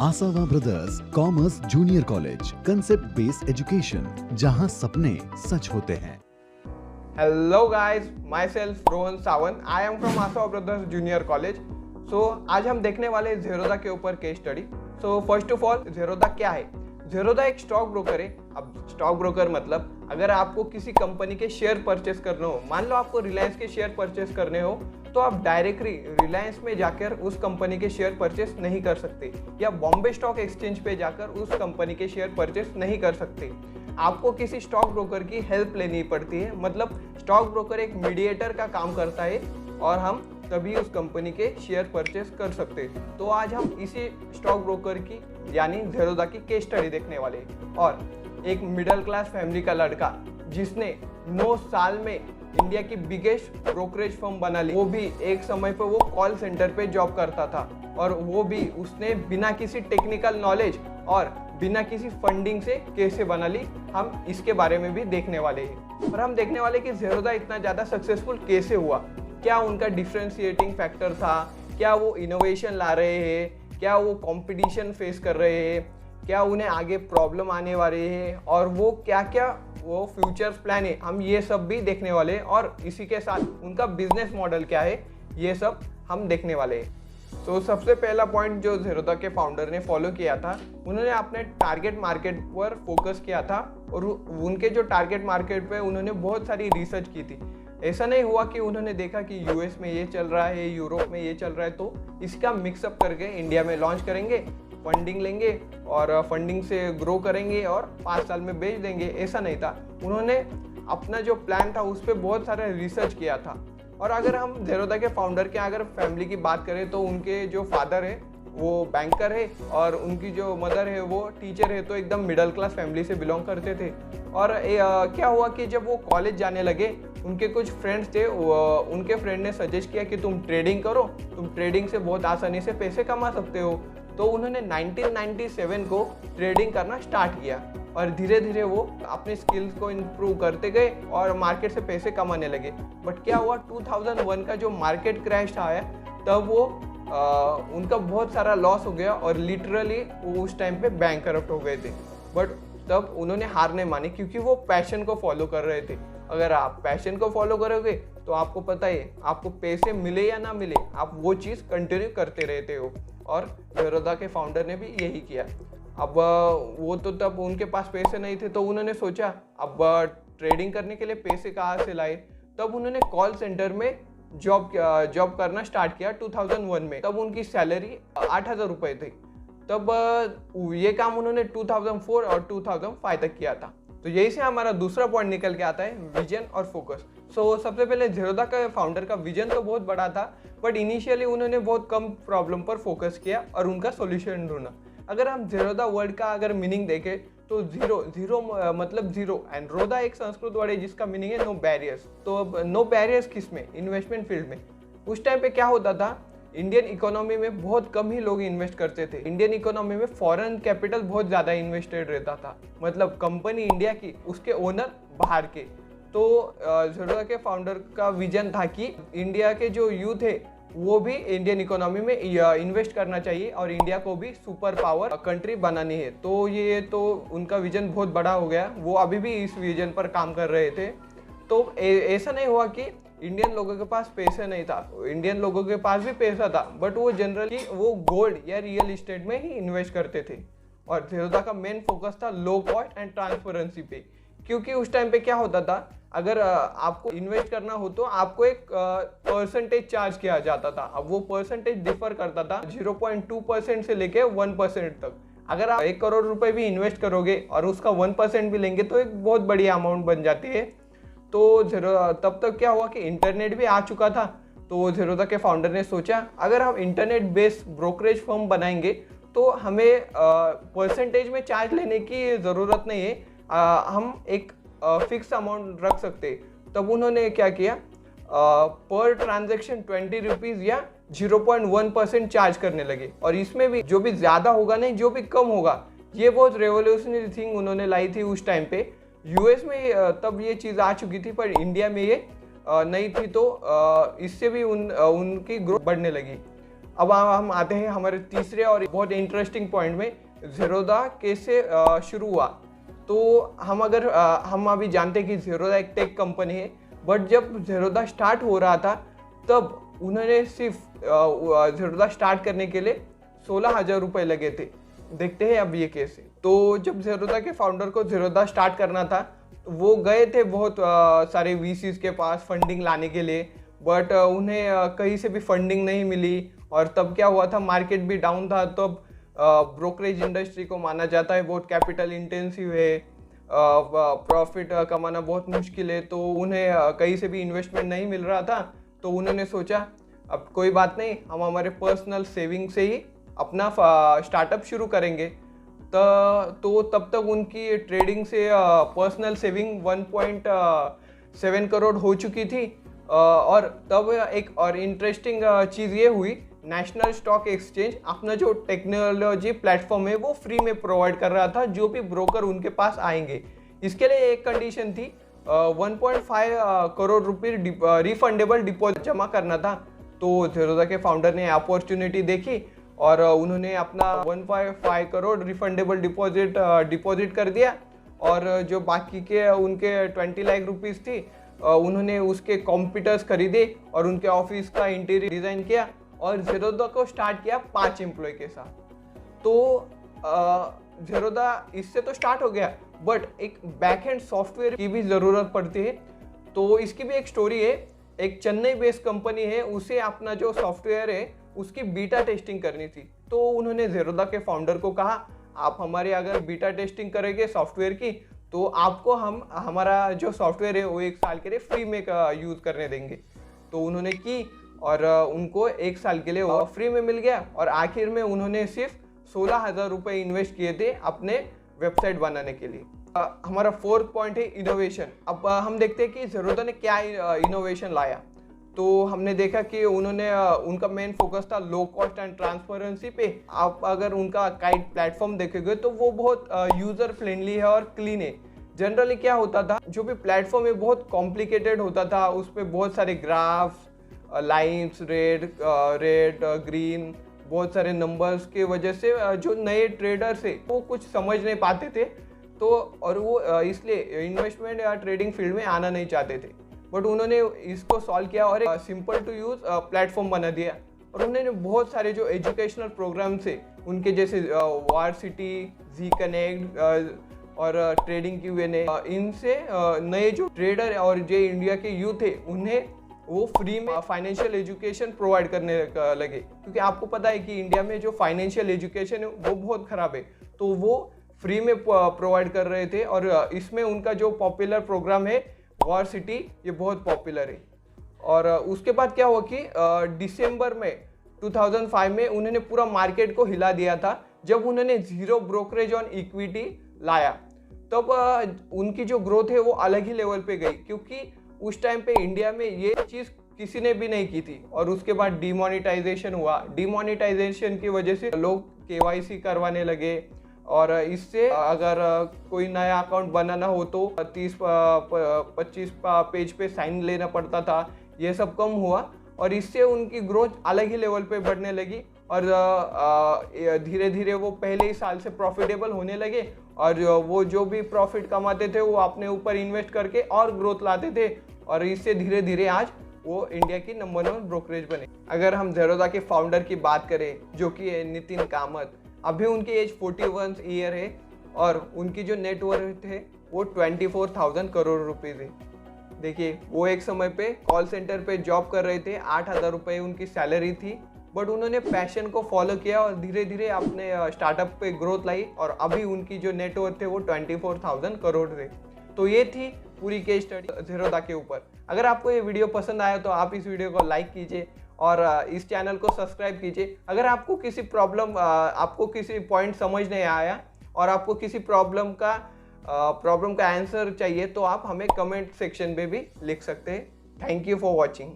आसावा Brothers Commerce Junior College, concept based education, जहां सपने सच होते हैं। Hello guys, myself Rohan Sawant. I am from Asawa Brothers Junior College. So आज हम देखने वाले हैं Zerodha के ऊपर case study. So first of all Zerodha क्या है? Zerodha एक स्टॉक ब्रोकर है। अब स्टॉक ब्रोकर मतलब अगर आपको किसी कंपनी के शेयर परचेस करने हो, मान लो आपको रिलायंस के शेयर परचेस करने हो, तो आप डायरेक्टली रिलायंस में जाकर उस कंपनी के शेयर परचेस नहीं कर सकते, या बॉम्बे स्टॉक एक्सचेंज पे जाकर उस कंपनी के शेयर परचेस नहीं कर सकते। आपको किसी स्टॉक ब्रोकर की हेल्प लेनी पड़ती है। मतलब स्टॉक ब्रोकर एक मीडिएटर का काम करता है और हम तभी उस कंपनी के शेयर परचेस कर सकते हैं। तो आज हम इसी स्टॉक ब्रोकर की यानी Zerodha की केस स्टडी देखने वाले हैं। और एक मिडिल क्लास फैमिली का लड़का जिसने 9 साल में इंडिया की बिगेस्ट ब्रोकरेज फर्म बना ली, वो भी एक समय पर वो कॉल सेंटर पे जॉब करता था, और वो भी उसने बिना किसी टेक्निकल नॉलेज और बिना किसी फंडिंग से कैसे बना ली, हम इसके बारे में भी देखने वाले हैं। और हम देखने वाले कि Zerodha इतना ज़्यादा सक्सेसफुल कैसे हुआ, क्या उनका डिफ्रेंशिएटिंग फैक्टर था, क्या वो इनोवेशन ला रहे हैं, क्या वो कंपटीशन फेस कर रहे हैं, क्या उन्हें आगे प्रॉब्लम आने वाले हैं, और वो क्या क्या वो फ्यूचर्स प्लान है, हम ये सब भी देखने वाले हैं। और इसी के साथ उनका बिजनेस मॉडल क्या है, ये सब हम देखने वाले हैं। तो सबसे पहला पॉइंट जो Zerodha के फाउंडर ने फॉलो किया था, उन्होंने अपने टारगेट मार्केट पर फोकस किया था, और उनके जो टारगेट मार्केट पे उन्होंने बहुत सारी रिसर्च की थी। ऐसा नहीं हुआ कि उन्होंने देखा कि यूएस में ये चल रहा है, यूरोप में ये चल रहा है, तो इसका मिक्सअप करके इंडिया में लॉन्च करेंगे, फंडिंग लेंगे और फंडिंग से ग्रो करेंगे और 5 साल में बेच देंगे। ऐसा नहीं था। उन्होंने अपना जो प्लान था उस पर बहुत सारा रिसर्च किया था। और अगर हम Zerodha के फाउंडर के अगर फैमिली की बात करें, तो उनके जो फादर है वो बैंकर है और उनकी जो मदर है वो टीचर है, तो एकदम मिडिल क्लास फैमिली से बिलोंग करते थे। और क्या हुआ कि जब वो कॉलेज जाने लगे, उनके कुछ फ्रेंड्स थे, उनके फ्रेंड ने सजेस्ट किया कि तुम ट्रेडिंग करो, तुम ट्रेडिंग से बहुत आसानी से पैसे कमा सकते हो। तो उन्होंने 1997 को ट्रेडिंग करना स्टार्ट किया, और धीरे धीरे वो अपने स्किल्स को इम्प्रूव करते गए और मार्केट से पैसे कमाने लगे। बट क्या हुआ, 2001 का जो मार्केट क्रैश आया, तब वो उनका बहुत सारा लॉस हो गया और लिटरली वो उस टाइम पे बैंकरप्ट हो गए थे। बट तब उन्होंने हार नहीं मानी, क्योंकि वो पैशन को फॉलो कर रहे थे। अगर आप पैशन को फॉलो करोगे तो आपको पता है, आपको पैसे मिले या ना मिले, आप वो चीज़ कंटिन्यू करते रहते हो। और Zerodha के फाउंडर ने भी यही किया। अब वो तो तब उनके पास पैसे नहीं थे, तो उन्होंने सोचा अब ट्रेडिंग करने के लिए पैसे कहाँ से लाए। तब उन्होंने कॉल सेंटर में जॉब करना स्टार्ट किया 2001 में। तब उनकी सैलरी 8,000 रुपये थी। तब ये काम उन्होंने 2004 और 2005 तक किया था। तो यही से हमारा दूसरा पॉइंट निकल के आता है, विजन और फोकस। सो सबसे पहले Zerodha का फाउंडर का विजन तो बहुत बड़ा था, बट इनिशियली उन्होंने बहुत कम प्रॉब्लम पर फोकस किया और उनका सॉल्यूशन ढूंढा। अगर हम Zerodha वर्ड का अगर मीनिंग देखें, तो जीरो मतलब जीरो, एंड रोदा एक संस्कृत वर्ड है जिसका मीनिंग है नो बैरियर्स। तो अब नो बैरियर्स किस में, इन्वेस्टमेंट फील्ड में। उस टाइम पे क्या होता था, इंडियन इकोनॉमी में बहुत कम ही लोग इन्वेस्ट करते थे। इंडियन इकोनॉमी में फॉरेन कैपिटल बहुत ज़्यादा इन्वेस्टेड रहता था, मतलब कंपनी इंडिया की, उसके ओनर बाहर के। तो Zerodha के फाउंडर का विजन था कि इंडिया के जो यूथ है वो भी इंडियन इकोनॉमी में इन्वेस्ट करना चाहिए और इंडिया को भी सुपर पावर कंट्री बनानी है। तो ये तो उनका विजन बहुत बड़ा हो गया, वो अभी भी इस विजन पर काम कर रहे थे। तो ऐसा नहीं हुआ कि इंडियन लोगों के पास पैसा नहीं था, इंडियन लोगों के पास भी पैसा था, बट वो जनरली वो गोल्ड या रियल इस्टेट में ही इन्वेस्ट करते थे। और Zerodha का मेन फोकस था लो कॉस्ट एंड ट्रांसपेरेंसी पे, क्योंकि उस टाइम पे क्या होता था, अगर आपको इन्वेस्ट करना हो तो आपको एक परसेंटेज चार्ज किया जाता था। अब वो परसेंटेज डिफर करता था 0.2% से लेके 1% तक। अगर आप 1 करोड़ रुपए भी इन्वेस्ट करोगे और उसका 1% भी लेंगे, तो एक बहुत बड़ी अमाउंट बन जाती है। तो तब तक क्या हुआ कि इंटरनेट भी आ चुका था। तो Zerodha के फाउंडर ने सोचा, अगर हम इंटरनेट बेस्ड ब्रोकरेज फर्म बनाएंगे तो हमें परसेंटेज में चार्ज लेने की ज़रूरत नहीं है, हम एक फिक्स अमाउंट रख सकते। तब उन्होंने क्या किया, पर ट्रांजैक्शन 20 रुपीज़ या 0.1% चार्ज करने लगे। और इसमें भी जो भी ज़्यादा होगा नहीं, जो भी कम होगा, ये बहुत रेवोल्यूशनरी थिंग उन्होंने लाई थी उस टाइम पे। यूएस में तब ये चीज़ आ चुकी थी, पर इंडिया में ये नहीं थी। तो इससे भी उनकी ग्रोथ बढ़ने लगी। अब हम आते हैं हमारे तीसरे और बहुत इंटरेस्टिंग पॉइंट में, ज़ीरोधा कैसे शुरू हुआ। तो हम अभी जानते हैं कि ज़ीरोधा एक टेक कंपनी है, बट जब ज़ीरोधा स्टार्ट हो रहा था तब उन्होंने सिर्फ ज़ीरोधा स्टार्ट करने के लिए 16,000 रुपये लगे थे। देखते हैं अब ये कैसे। तो जब ज़ीरोधा के फाउंडर को ज़ीरोधा स्टार्ट करना था, वो गए थे बहुत सारे वीसीज के पास फंडिंग लाने के लिए, बट उन्हें कहीं से भी फंडिंग नहीं मिली। और तब क्या हुआ था, मार्केट भी डाउन था। तब ब्रोकरेज इंडस्ट्री को माना जाता है बहुत कैपिटल इंटेंसिव है, प्रॉफिट कमाना बहुत मुश्किल है, तो उन्हें कहीं से भी इन्वेस्टमेंट नहीं मिल रहा था। तो उन्होंने सोचा अब कोई बात नहीं, हम हमारे पर्सनल सेविंग से ही अपना स्टार्टअप शुरू करेंगे। तो तब तक उनकी ट्रेडिंग से पर्सनल सेविंग 1.7 करोड़ हो चुकी थी। और तब एक और इंटरेस्टिंग चीज़ ये हुई, नेशनल स्टॉक एक्सचेंज अपना जो टेक्नोलॉजी प्लेटफॉर्म है वो फ्री में प्रोवाइड कर रहा था जो भी ब्रोकर उनके पास आएंगे। इसके लिए एक कंडीशन थी, 1.5 करोड़ रुपये रिफंडेबल डिपॉजिट जमा करना था। तो ज़ीरोधा के फाउंडर ने अपॉर्चुनिटी देखी और उन्होंने अपना 1.5 करोड़ रिफंडेबल डिपॉजिट कर दिया। और जो बाकी के उनके 20 लाख रुपीस थी, उन्होंने उसके कंप्यूटर्स खरीदे और उनके ऑफिस का इंटीरियर डिज़ाइन किया और ज़ीरोधा को स्टार्ट किया 5 एम्प्लॉय के साथ। तो ज़ीरोधा इससे तो स्टार्ट हो गया, बट एक बैक एंड सॉफ्टवेयर की भी ज़रूरत पड़ती है। तो इसकी भी एक स्टोरी है। एक चेन्नई बेस्ड कंपनी है, उसे अपना जो सॉफ्टवेयर है उसकी बीटा टेस्टिंग करनी थी। तो उन्होंने ज़ीरोधा के फाउंडर को कहा, आप हमारे अगर बीटा टेस्टिंग करेंगे सॉफ्टवेयर की, तो आपको हम हमारा जो सॉफ्टवेयर है वो 1 साल के लिए फ्री में यूज़ करने देंगे। तो उन्होंने की और उनको 1 साल के लिए वो फ्री में मिल गया। और आखिर में उन्होंने सिर्फ 16,000 रुपये इन्वेस्ट किए थे अपने वेबसाइट बनाने के लिए। हमारा 4th पॉइंट है इनोवेशन। अब हम देखते हैं कि ज़ीरोधा ने क्या इनोवेशन लाया। तो हमने देखा कि उन्होंने उनका मेन फोकस था लो कॉस्ट एंड ट्रांसपेरेंसी पे। आप अगर उनका काइट प्लेटफॉर्म देखेंगे तो वो बहुत यूज़र फ्रेंडली है और क्लीन है। जनरली क्या होता था, जो भी प्लेटफॉर्म है बहुत कॉम्प्लिकेटेड होता था, उस पर बहुत सारे ग्राफ्स, लाइन्स, रेड ग्रीन, बहुत सारे नंबर्स के वजह से जो नए ट्रेडर्स है वो कुछ समझ नहीं पाते थे। तो और वो इसलिए इन्वेस्टमेंट या ट्रेडिंग फील्ड में आना नहीं चाहते थे। बट उन्होंने इसको सॉल्व किया और एक सिंपल टू यूज़ प्लेटफॉर्म बना दिया। और उन्होंने बहुत सारे जो एजुकेशनल प्रोग्राम्स है उनके, जैसे वारसिटी, जी कनेक्ट और ट्रेडिंग Q&A, इनसे नए जो ट्रेडर और जो इंडिया के यूथ है उन्हें वो फ्री में फाइनेंशियल एजुकेशन प्रोवाइड करने लगे। क्योंकि आपको पता है कि इंडिया में जो फाइनेंशियल एजुकेशन है वो बहुत ख़राब है, तो वो फ्री में प्रोवाइड कर रहे थे। और इसमें उनका जो पॉपुलर प्रोग्राम है वारसिटी, ये बहुत पॉपुलर है। और उसके बाद क्या हुआ कि दिसंबर में 2005 में उन्होंने पूरा मार्केट को हिला दिया था जब उन्होंने जीरो ब्रोकरेज ऑन इक्विटी लाया। तब उनकी जो ग्रोथ है वो अलग ही लेवल पे गई, क्योंकि उस टाइम पे इंडिया में ये चीज़ किसी ने भी नहीं की थी। और उसके बाद डिमोनेटाइजेशन हुआ। डिमोनेटाइजेशन की वजह से लोग KYC करवाने लगे और इससे अगर कोई नया अकाउंट बनाना हो तो 30-25 पेज पे साइन लेना पड़ता था। ये सब कम हुआ और इससे उनकी ग्रोथ अलग ही लेवल पे बढ़ने लगी। और धीरे धीरे वो पहले ही साल से प्रॉफिटेबल होने लगे और वो जो भी प्रॉफिट कमाते थे वो अपने ऊपर इन्वेस्ट करके और ग्रोथ लाते थे। और इससे धीरे धीरे आज वो इंडिया की नंबर 1 ब्रोकरेज बने। अगर हम ज़ीरोधा के फाउंडर की बात करें जो कि नितिन कामत, अभी उनकी एज 41 ईयर है और उनकी जो नेटवर्थ है वो 24,000 करोड़ रुपीज़ है। देखिए, वो एक समय पे कॉल सेंटर पे जॉब कर रहे थे, 8,000 रुपये उनकी सैलरी थी, बट उन्होंने पैशन को फॉलो किया और धीरे धीरे अपने स्टार्टअप पे ग्रोथ लाई और अभी उनकी जो नेटवर्थ है वो 24,000 करोड़ है। तो ये थी पूरी केस स्टडी ज़ीरोधा के ऊपर। अगर आपको ये वीडियो पसंद आया तो आप इस वीडियो को लाइक कीजिए और इस चैनल को सब्सक्राइब कीजिए। अगर आपको किसी पॉइंट समझ नहीं आया और आपको किसी प्रॉब्लम का आंसर चाहिए तो आप हमें कमेंट सेक्शन में भी लिख सकते हैं। Thank you for watching.